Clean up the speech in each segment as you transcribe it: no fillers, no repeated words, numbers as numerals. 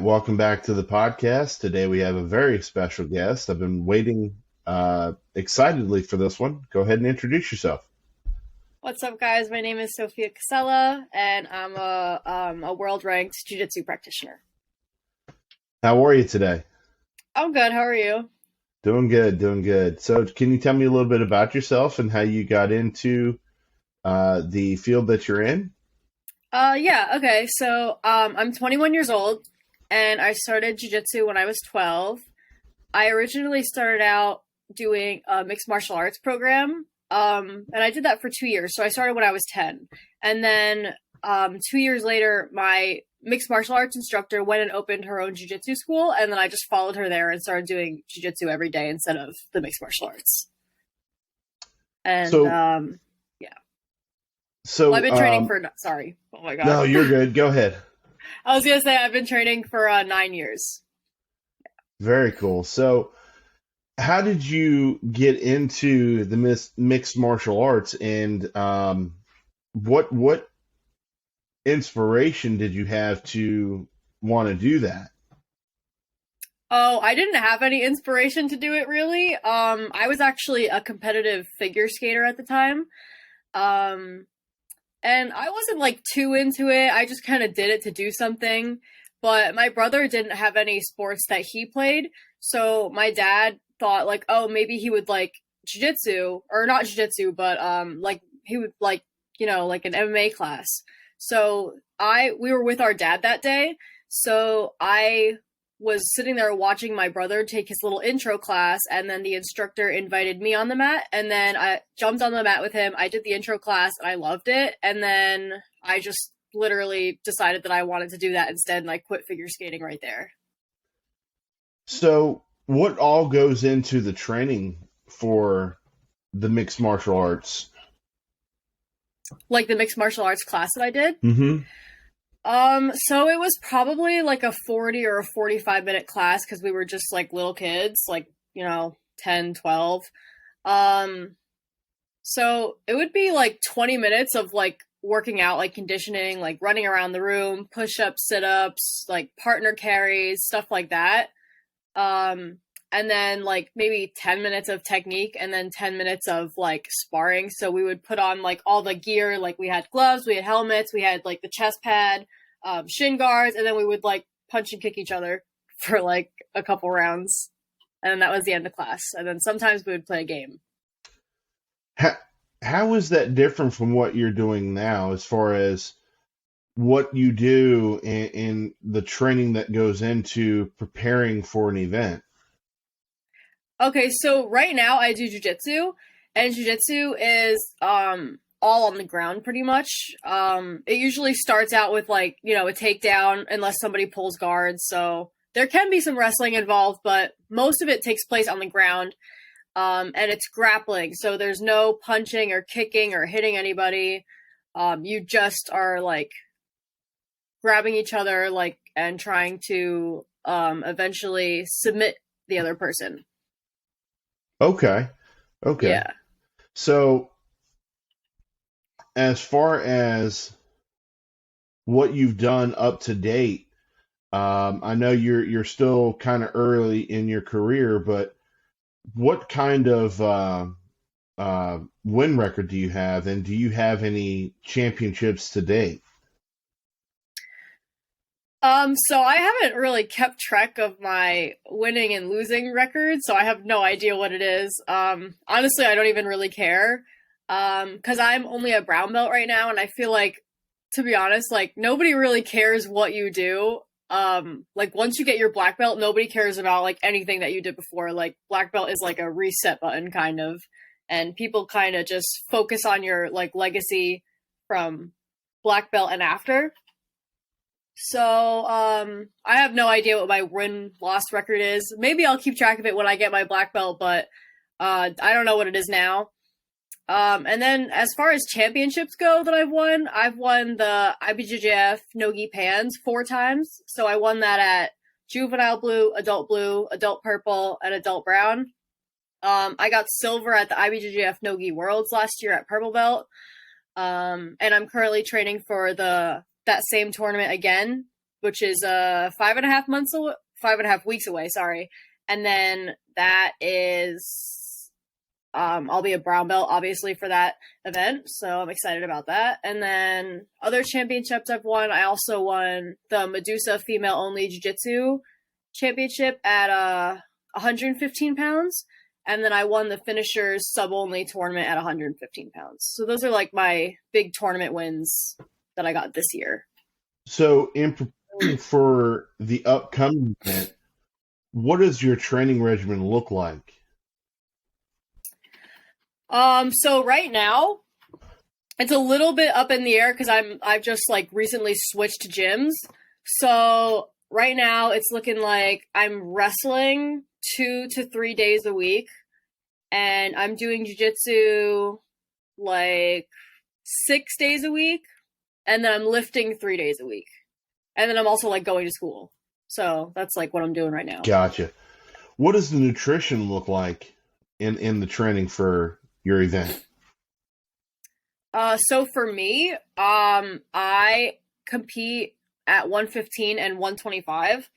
welcome back to the podcast. Today we have a very special guest. I've been waiting excitedly for this one. Go ahead and introduce yourself. What's up, guys? My name is Sophia Cassella, and I'm a world-ranked Jujitsu practitioner. How are you today? I'm good. How are you? Doing good, doing good. So can you tell me a little bit about yourself and how you got into the field that you're in? Yeah, okay. So I'm 21 years old, and I started Jiu-Jitsu when I was 12. I originally started out doing a mixed martial arts program, and I did that for 2 years. So I started when I was 10. And then 2 years later, my mixed martial arts instructor went and opened her own Jiu-Jitsu school, and then I just followed her there and started doing Jiu-Jitsu every day instead of the mixed martial arts. And So I've been training for, sorry. Oh my God. No, you're good. Go ahead. I was going to say I've been training for 9 years. Very cool. So how did you get into the mixed martial arts, and what inspiration did you have to want to do that? Oh, I didn't have any inspiration to do it, really. I was actually a competitive figure skater at the time. And I wasn't like too into it. I just kind of did it to do something. But my brother didn't have any sports that he played. So my dad thought like, oh, maybe he would like jiu-jitsu, or not jiu-jitsu, but like he would like, like an MMA class. So we were with our dad that day. So I was sitting there watching my brother take his little intro class, and then the instructor invited me on the mat, and then I jumped on the mat with him. I did the intro class and I loved it. And then I just literally decided that I wanted to do that instead, and I quit figure skating right there. So what all goes into the training for the mixed martial arts? Like the mixed martial arts class that I did? Mm-hmm. So it was probably like a 40 or a 45-minute class, because we were just like little kids, like, 10, 12. So it would be like 20 minutes of like working out, like conditioning, like running around the room, push-ups, sit-ups, like partner carries, stuff like that. And then like maybe 10 minutes of technique, and then 10 minutes of like sparring. So we would put on like all the gear, like we had gloves, we had helmets, we had like the chest pad, shin guards, and then we would like punch and kick each other for like a couple rounds. And then that was the end of class. And then sometimes we would play a game. How is that different from what you're doing now, as far as what you do in the training that goes into preparing for an event? Okay, so right now I do jiu-jitsu, and jiu-jitsu is all on the ground pretty much. It usually starts out with like, a takedown unless somebody pulls guards. So there can be some wrestling involved, but most of it takes place on the ground. And it's grappling. So there's no punching or kicking or hitting anybody. You just are like grabbing each other, like, and trying to eventually submit the other person. Okay. Yeah. So as far as what you've done up to date, I know you're still kind of early in your career, but what kind of win record do you have, and do you have any championships to date? So I haven't really kept track of my winning and losing record, so I have no idea what it is. Honestly, I don't even really care, because I'm only a brown belt right now, and I feel like, to be honest, like nobody really cares what you do. Like once you get your black belt, nobody cares about like anything that you did before. Like black belt is like a reset button kind of, and people kind of just focus on your like legacy from black belt and after. So, I have no idea what my win-loss record is. Maybe I'll keep track of it when I get my black belt, but I don't know what it is now. And then as far as championships go that I've won the IBJJF Nogi Pans 4 times. So I won that at Juvenile Blue, Adult Purple, and Adult Brown. I got silver at the IBJJF Nogi Worlds last year at Purple Belt. And I'm currently training for that same tournament again which is 5.5 months away, 5.5 weeks away. Sorry, and then that is I'll be a brown belt obviously for that event, so I'm excited about that. And then other championships I've won. I also won the Medusa female only Jiu-Jitsu championship at 115 pounds. And then I won the finishers sub-only tournament at 115 pounds. So those are like my big tournament wins that I got this year. So in preparing for the upcoming event, what does your training regimen look like? So right now, it's a little bit up in the air because I've just like recently switched gyms. So right now it's looking like I'm wrestling 2 to 3 days a week, and I'm doing jiu-jitsu like 6 days a week, and then I'm lifting 3 days a week, and then I'm also like going to school. So that's like what I'm doing right now. Gotcha. What does the nutrition look like in the training for your event? So for me, I compete at 115 and 125.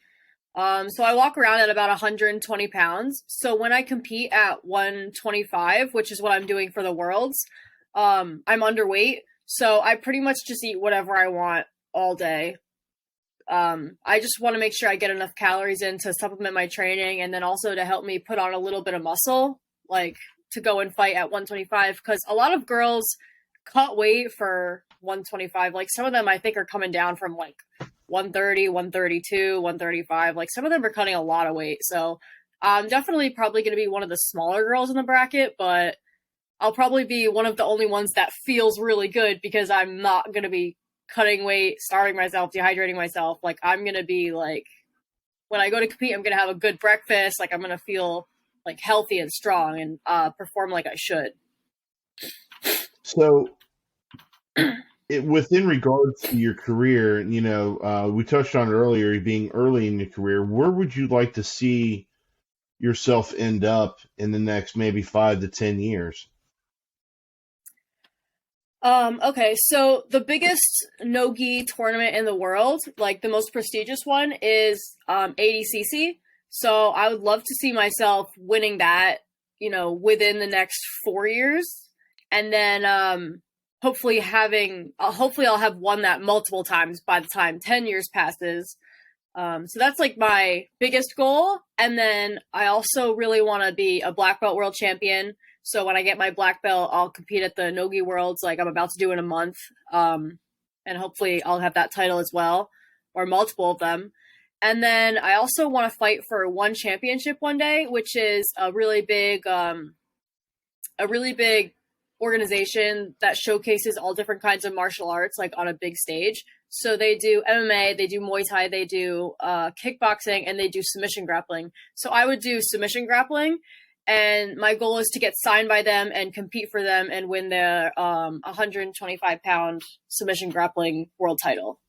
So I walk around at about 120 pounds. So when I compete at 125, which is what I'm doing for the Worlds, I'm underweight. So I pretty much just eat whatever I want all day. I just want to make sure I get enough calories in to supplement my training, and then also to help me put on a little bit of muscle, like to go and fight at 125. Because a lot of girls cut weight for 125. Like some of them I think are coming down from like 130, 132, 135. Like some of them are cutting a lot of weight. So I'm definitely probably going to be one of the smaller girls in the bracket, but I'll probably be one of the only ones that feels really good because I'm not going to be cutting weight, starving myself, dehydrating myself. Like I'm going to be like, when I go to compete, I'm going to have a good breakfast. Like I'm going to feel like healthy and strong and perform like I should. So within regards to your career, we touched on it earlier, being early in your career, where would you like to see yourself end up in the next maybe 5 to 10 years? Okay, so the biggest no-gi tournament in the world, like the most prestigious one, is ADCC. So I would love to see myself winning that, within the next 4 years. And then hopefully I'll have won that multiple times by the time 10 years passes. So that's like my biggest goal. And then I also really want to be a black belt world champion. So when I get my black belt, I'll compete at the Nogi Worlds like I'm about to do in a month. And hopefully I'll have that title as well, or multiple of them. And then I also want to fight for one championship one day, which is a really big organization that showcases all different kinds of martial arts, like on a big stage. So they do MMA, they do Muay Thai, they do kickboxing, and they do submission grappling. So I would do submission grappling, and my goal is to get signed by them and compete for them and win their 125-pound submission grappling world title.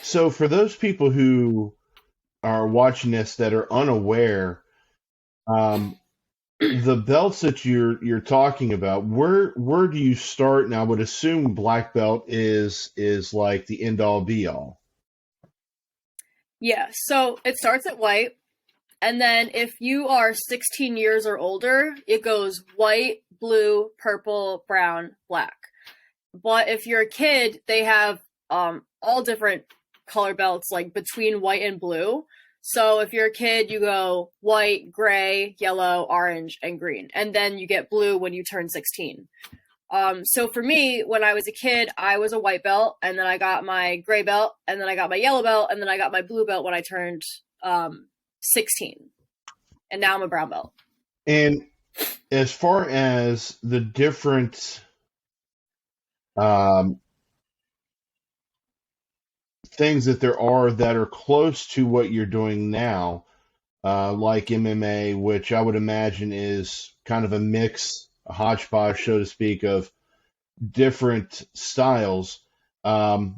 So for those people who are watching this that are unaware, the belts that you're talking about, where do you start? And I would assume black belt is like the end all be all. Yeah, so it starts at white, and then if you are 16 years or older, it goes white, blue, purple, brown, black. But if you're a kid, they have all different color belts, like between white and blue. So if you're a kid, you go white, gray, yellow, orange, and green. And then you get blue when you turn 16. So for me, when I was a kid, I was a white belt, and then I got my gray belt, and then I got my yellow belt, and then I got my blue belt when I turned 16. And now I'm a brown belt. And as far as the different things that there are that are close to what you're doing now, like MMA, which I would imagine is kind of a mix, a hodgepodge, so to speak, of different styles. When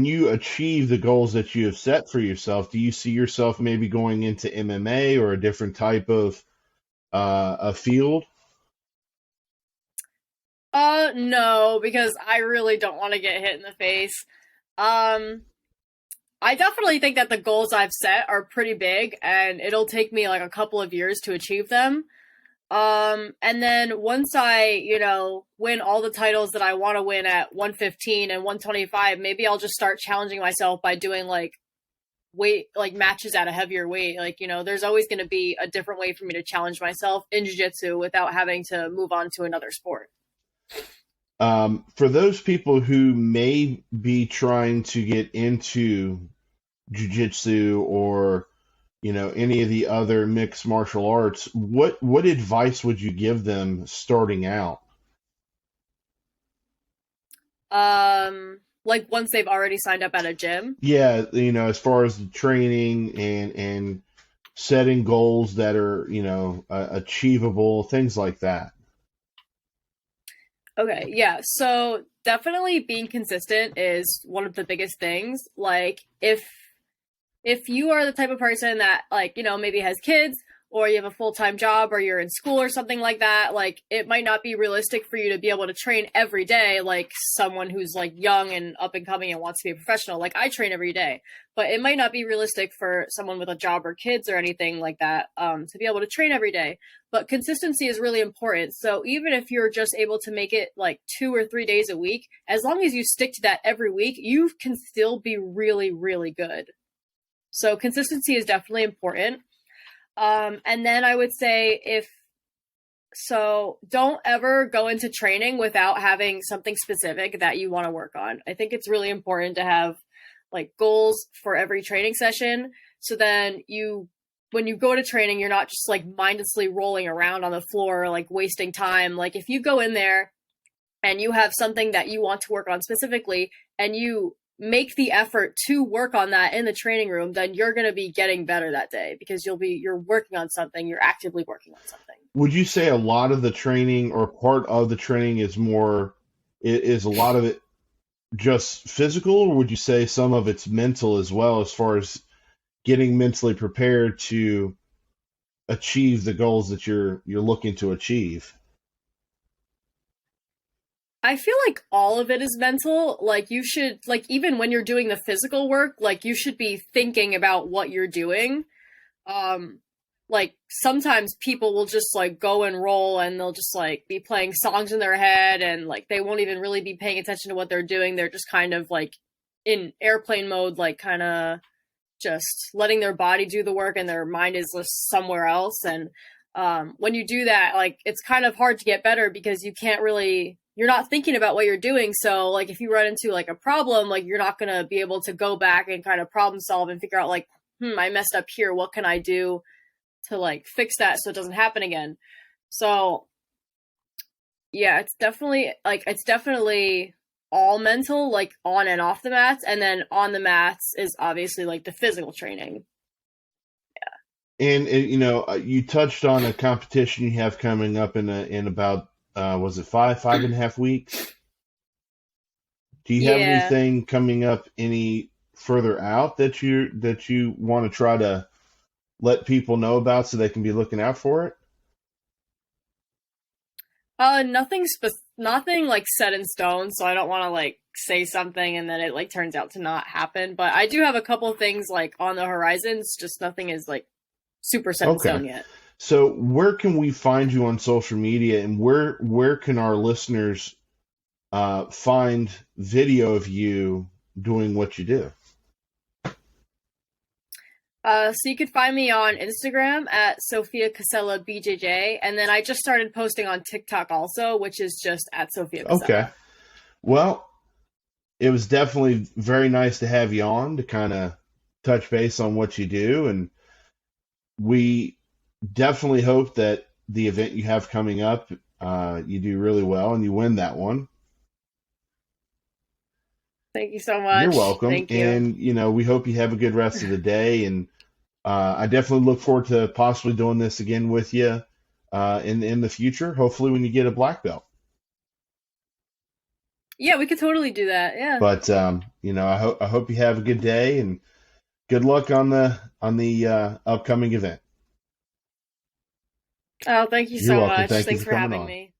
you achieve the goals that you have set for yourself, do you see yourself maybe going into MMA or a different type of a field? No, because I really don't want to get hit in the face. Um, I definitely think that the goals I've set are pretty big, and it'll take me like a couple of years to achieve them. And then once I, win all the titles that I want to win at 115 and 125, maybe I'll just start challenging myself by doing like weight, like matches at a heavier weight. Like, there's always going to be a different way for me to challenge myself in jiu-jitsu without having to move on to another sport. For those people who may be trying to get into jiu-jitsu or any of the other mixed martial arts, what advice would you give them starting out? Like once they've already signed up at a gym? Yeah, as far as the training and setting goals that are, achievable, things like that. Okay, yeah. So definitely being consistent is one of the biggest things. Like if you are the type of person that like, maybe has kids or you have a full-time job or you're in school or something like that, like it might not be realistic for you to be able to train every day like someone who's like young and up and coming and wants to be a professional. Like I train every day, but it might not be realistic for someone with a job or kids or anything like that to be able to train every day. But consistency is really important. So even if you're just able to make it like 2 or 3 days a week, as long as you stick to that every week, you can still be really, really good. So consistency is definitely important. And then I would say don't ever go into training without having something specific that you want to work on. I think it's really important to have like goals for every training session. So then when you go to training, you're not just like mindlessly rolling around on the floor, like wasting time. Like if you go in there and you have something that you want to work on specifically and you make the effort to work on that in the training room, then you're going to be getting better that day because you're working on something, you're actively working on something. Would you say a lot of the training or part of the training is a lot of it just physical, or would you say some of it's mental as well, as far as getting mentally prepared to achieve the goals that you're looking to achieve? I feel like all of it is mental. Like you should, like even when you're doing the physical work, like you should be thinking about what you're doing. Like sometimes people will just like go and roll and they'll just like be playing songs in their head and like they won't even really be paying attention to what they're doing. They're just kind of like in airplane mode, like kind of just letting their body do the work and their mind is just somewhere else. And when you do that, like it's kind of hard to get better because you're not thinking about what you're doing. So like if you run into like a problem, like you're not going to be able to go back and kind of problem solve and figure out like, I messed up here. What can I do to like fix that so it doesn't happen again? So yeah, it's definitely all mental, like on and off the mats. And then on the mats is obviously like the physical training. And you touched on a competition you have coming up in about was it 5.5 weeks? Do you have anything coming up any further out that you want to try to let people know about so they can be looking out for it? Nothing like set in stone, so I don't want to like say something and then it like turns out to not happen. But I do have a couple things like on the horizons, just nothing is like super set in stone yet. So where can we find you on social media, and where can our listeners find video of you doing what you do? So you could find me on Instagram at Sophia Cassella BJJ, and then I just started posting on TikTok also, which is just at Sophia Cassella. Okay. Well, it was definitely very nice to have you on to kind of touch base on what you do, and we definitely hope that the event you have coming up, you do really well and you win that one. Thank you so much. You're welcome. Thank you. And, we hope you have a good rest of the day. And I definitely look forward to possibly doing this again with you in the future, hopefully when you get a black belt. Yeah, we could totally do that. Yeah. But, I hope you have a good day and good luck on the upcoming event. Oh, thank you so much. Thanks for having me.